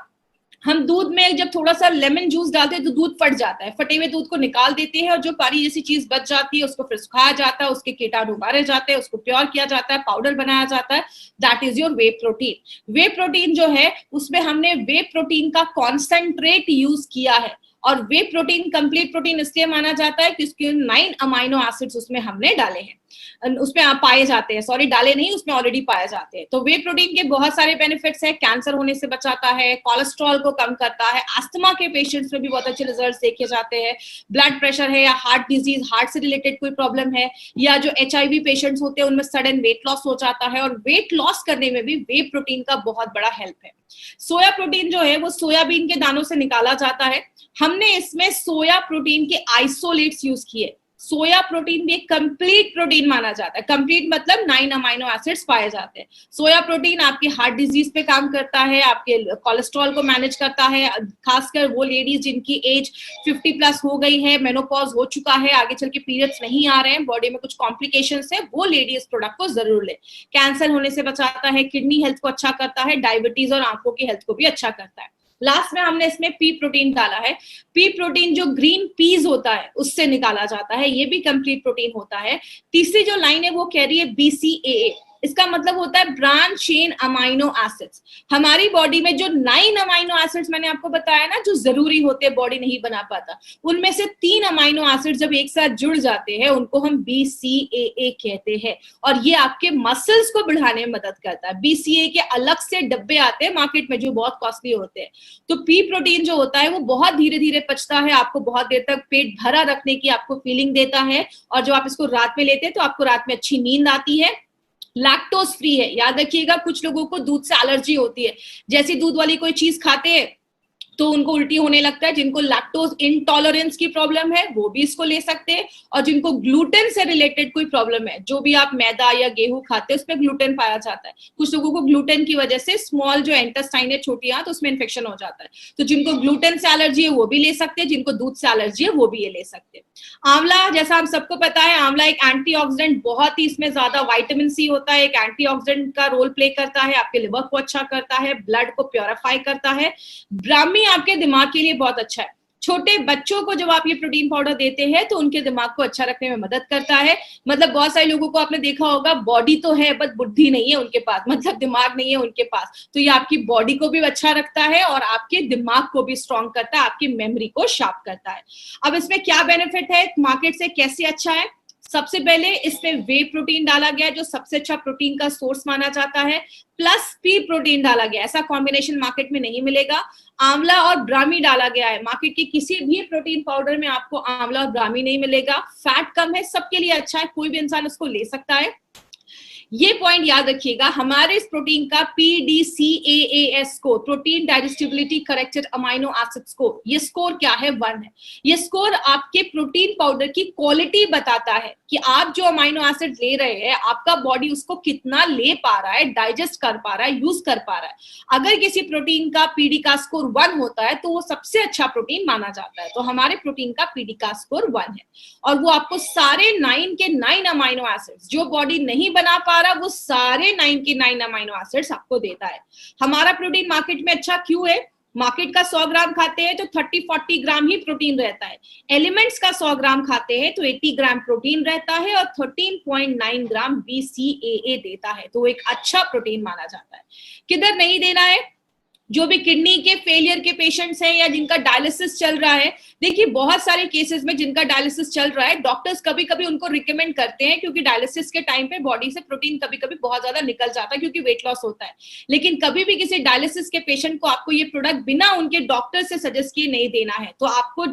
हम दूध में जब थोड़ा सा लेमन जूस डालते हैं तो दूध फट जाता है, फटे हुए दूध को निकाल देते हैं और जो पानी जैसी चीज बच जाती है उसको फिर सुखाया जाता है, उसके कीटाणु मारे जाते हैं, उसको प्योर किया जाता है, पाउडर बनाया जाता है, that is your way protein. Way protein जो है उसमें हमने वे प्रोटीन का कॉन्सेंट्रेट यूज किया है, और वे प्रोटीन कंप्लीट प्रोटीन इसलिए माना जाता है कि उसके 9 अमाइनो एसिड्स उसमें हमने डाले हैं, उसमें आप पाए जाते हैं, सॉरी डाले नहीं, उसमें ऑलरेडी पाए जाते हैं। तो वे प्रोटीन के बहुत सारे बेनिफिट्स हैं, कैंसर होने से बचाता है, कोलेस्ट्रॉल को कम करता है, अस्थमा के पेशेंट्स में भी बहुत अच्छे रिजल्ट देखे जाते हैं, ब्लड प्रेशर है या हार्ट डिजीज, हार्ट से रिलेटेड कोई प्रॉब्लम है, या जो HIV पेशेंट्स होते हैं उनमें सडन वेट लॉस हो जाता है, और वेट लॉस करने में भी वे प्रोटीन का बहुत बड़ा हेल्प है। सोया प्रोटीन जो है वो सोयाबीन के दानों से निकाला जाता है। हमने इसमें सोया प्रोटीन के आइसोलेट्स यूज किए। सोया प्रोटीन भी एक कंप्लीट प्रोटीन माना जाता है, कंप्लीट मतलब 9 अमाइनो एसिड्स पाए जाते हैं। सोया प्रोटीन आपके हार्ट डिजीज पे काम करता है, आपके कोलेस्ट्रॉल को मैनेज करता है, खासकर वो लेडीज जिनकी एज 50 प्लस हो गई है, मेनोपॉज हो चुका है, आगे चल के पीरियड्स नहीं आ रहे हैं, बॉडी में कुछ कॉम्प्लिकेशंस है, वो लेडी इस प्रोडक्ट को जरूर ले। कैंसर होने से बचाता है, किडनी हेल्थ को अच्छा करता है, डायबिटीज और आंखों की हेल्थ को भी अच्छा करता है। लास्ट में हमने इसमें पी प्रोटीन डाला है। पी प्रोटीन जो ग्रीन पीज होता है उससे निकाला जाता है, ये भी कंप्लीट प्रोटीन होता है। तीसरी जो लाइन है वो कह रही है BCAA। इसका मतलब होता है ब्रांच चेन अमाइनो एसिड्स। हमारी बॉडी में जो 9 अमाइनो एसिड्स मैंने आपको बताया ना, जो जरूरी होते हैं, बॉडी नहीं बना पाता, उनमें से 3 अमाइनो एसिड जब एक साथ जुड़ जाते हैं उनको हम BCAA कहते हैं, और ये आपके मसल्स को बढ़ाने में मदद करता है। BCAA के अलग से डब्बे आते हैं मार्केट में जो बहुत कॉस्टली होते हैं। तो पी प्रोटीन जो होता है वो बहुत धीरे धीरे पचता है, आपको बहुत देर तक पेट भरा रखने की आपको फीलिंग देता है, और जब आप इसको रात में लेते हैं तो आपको रात में अच्छी नींद आती है। लैक्टोज फ्री है, याद रखिएगा, कुछ लोगों को दूध से एलर्जी होती है, जैसी दूध वाली कोई चीज खाते हैं तो उनको उल्टी होने लगता है। जिनको लैक्टोज इंटॉलरेंस की प्रॉब्लम है वो भी इसको ले सकते हैं, और जिनको ग्लूटेन से रिलेटेड कोई प्रॉब्लम है, जो भी आप मैदा या गेहूं खाते हैं उसमें ग्लूटेन पाया जाता है, कुछ लोगों को ग्लूटेन की वजह से स्मॉल जो इंटेस्टाइन है, छोटी आंत, उसमें इन्फेक्शन हो जाता है, तो जिनको ग्लूटेन से एलर्जी है वो भी ले सकते हैं, जिनको दूध से एलर्जी है वो भी ये ले सकते हैं। आंवला, जैसा हम सबको पता है, आंवला एक एंटीऑक्सीडेंट, बहुत ही इसमें ज्यादा विटामिन सी होता है, एक एंटीऑक्सीडेंट का रोल प्ले करता है, आपके लिवर को अच्छा करता है, ब्लड को प्योरीफाई करता है। ब्राह्मी आपके दिमाग के लिए बहुत अच्छा है। छोटे बच्चों को जब आप ये प्रोटीन पाउडर देते हैं तो उनके दिमाग को अच्छा रखने में मदद करता है। मतलब बहुत सारे लोगों को आपने देखा होगा, बॉडी तो है बट बुद्धि नहीं है उनके पास, मतलब दिमाग नहीं है उनके पास, तो ये आपकी बॉडी को भी अच्छा रखता है और आपके दिमाग को भी स्ट्रॉन्ग करता है, आपकी मेमोरी को शार्प करता है। अब इसमें क्या बेनिफिट है, मार्केट से कैसे अच्छा है? सबसे पहले इसमें वे प्रोटीन डाला गया है जो सबसे अच्छा प्रोटीन का सोर्स माना जाता है, प्लस पी प्रोटीन डाला गया, ऐसा कॉम्बिनेशन मार्केट में नहीं मिलेगा। आंवला और ब्राह्मी डाला गया है, मार्केट के किसी भी प्रोटीन पाउडर में आपको आंवला और ब्राह्मी नहीं मिलेगा। फैट कम है, सबके लिए अच्छा है, कोई भी इंसान उसको ले सकता है। ये पॉइंट याद रखिएगा, हमारे इस प्रोटीन का PDCAAS score, protein digestibility corrected amino acid score, ये स्कोर क्या है? 1 है। ये स्कोर आपके प्रोटीन पाउडर की क्वालिटी बताता है कि आप जो अमाइनो एसिड ले रहे हैं, आपका बॉडी उसको कितना ले पा रहा है, डाइजेस्ट कर पा रहा है, यूज कर पा रहा है। अगर किसी प्रोटीन का पीडी का स्कोर 1 होता है तो वो सबसे अच्छा प्रोटीन माना जाता है। तो हमारे प्रोटीन का पीडी का स्कोर 1 है, और वो आपको सारे 9 के 9 अमाइनो एसिड्स जो बॉडी नहीं बना पा रहा, वो सारे 9 के 9 अमाइनो एसिड्स आपको देता है। हमारा प्रोटीन मार्केट में अच्छा क्यों है? मार्केट का 100 ग्राम खाते हैं तो 30-40 ग्राम ही प्रोटीन रहता है। एलिमेंट्स का 100 ग्राम खाते हैं तो 80 ग्राम प्रोटीन रहता है और 13.9 ग्राम BCAA देता है, तो एक अच्छा प्रोटीन माना जाता है। किधर नहीं देना है? जो भी किडनी के फेलियर के पेशेंट्स हैं या जिनका डायलिसिस चल रहा है, देखिए बहुत सारे केसेस में जिनका डायलिसिस चल रहा है, डॉक्टर्स कभी कभी उनको रिकमेंड करते हैं, क्योंकि डायलिसिस के टाइम पे बॉडी से प्रोटीन कभी कभी बहुत ज्यादा निकल जाता है क्योंकि वेट लॉस होता है। लेकिन कभी भी किसी डायलिसिस के पेशेंट को आपको ये प्रोडक्ट बिना उनके डॉक्टर से सजेस्ट किए नहीं देना है, तो आपको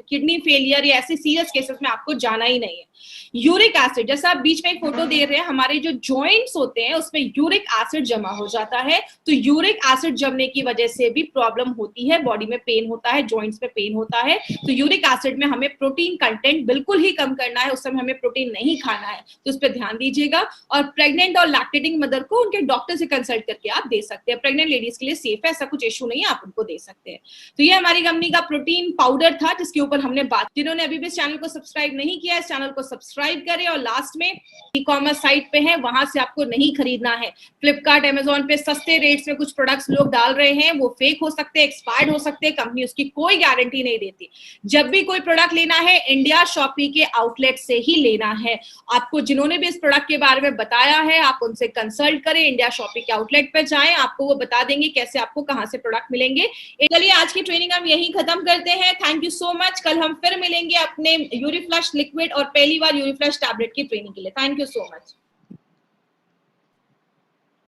किडनी फेलियर या ऐसे सीरियस केसेस में आपको जाना ही नहीं है। यूरिक एसिड, जैसा आप बीच में एक फोटो दे रहे हैं, हमारे जो जॉइंट्स होते हैं उसमें यूरिक एसिड जमा हो जाता है, तो यूरिक एसिड जमने की वजह से भी प्रॉब्लम होती है, बॉडी में पेन होता है, जॉइंट्स में पेन होता है। तो यूरिक एसिड में हमें प्रोटीन कंटेंट बिल्कुल ही कम करना है, उस समय हमें प्रोटीन नहीं खाना है, तो उस पर ध्यान दीजिएगा। और प्रेग्नेंट और लैक्टेटिंग मदर को उनके डॉक्टर से कंसल्ट करके आप दे सकते हैं। प्रेग्नेंट लेडीज के लिए सेफ है, ऐसा कुछ इशू नहीं है, आप उनको दे सकते हैं। तो ये हमारी कंपनी का प्रोटीन पाउडर था जिसके ऊपर हमने बात। जिन्होंने अभी भी इस चैनल को सब्सक्राइब नहीं किया, इस चैनल को सब्सक्राइब करें, और लास्ट में ई-कॉमर्स साइट पे है, वहां से आपको नहीं खरीदना है। फ्लिपकार्ट, अमेजोन पे सस्ते रेट्स में कुछ प्रोडक्ट्स लोग डाल रहे हैं, वो फेक हो सकते हैं, एक्सपायर्ड हो सकते हैं, कंपनी उसकी कोई गारंटी नहीं देती। जब भी कोई प्रोडक्ट लेना है, इंडिया शॉपी के आउटलेट से ही लेना है। आपको जिन्होंने भी इस प्रोडक्ट के बारे में बताया है, आप उनसे कंसल्ट करें, इंडिया शॉपी के आउटलेट पे जाएं, आपको वो बता देंगे कैसे आपको कहां से प्रोडक्ट मिलेंगे। चलिए आज की ट्रेनिंग हम यहीं खत्म करते हैं। Thank you so much. कल हम फिर मिलेंगे अपने यूरिफ्लश लिक्विड और पहली बार यूरिफ्लश टैबलेट की ट्रेनिंग के लिए। Thank you so much.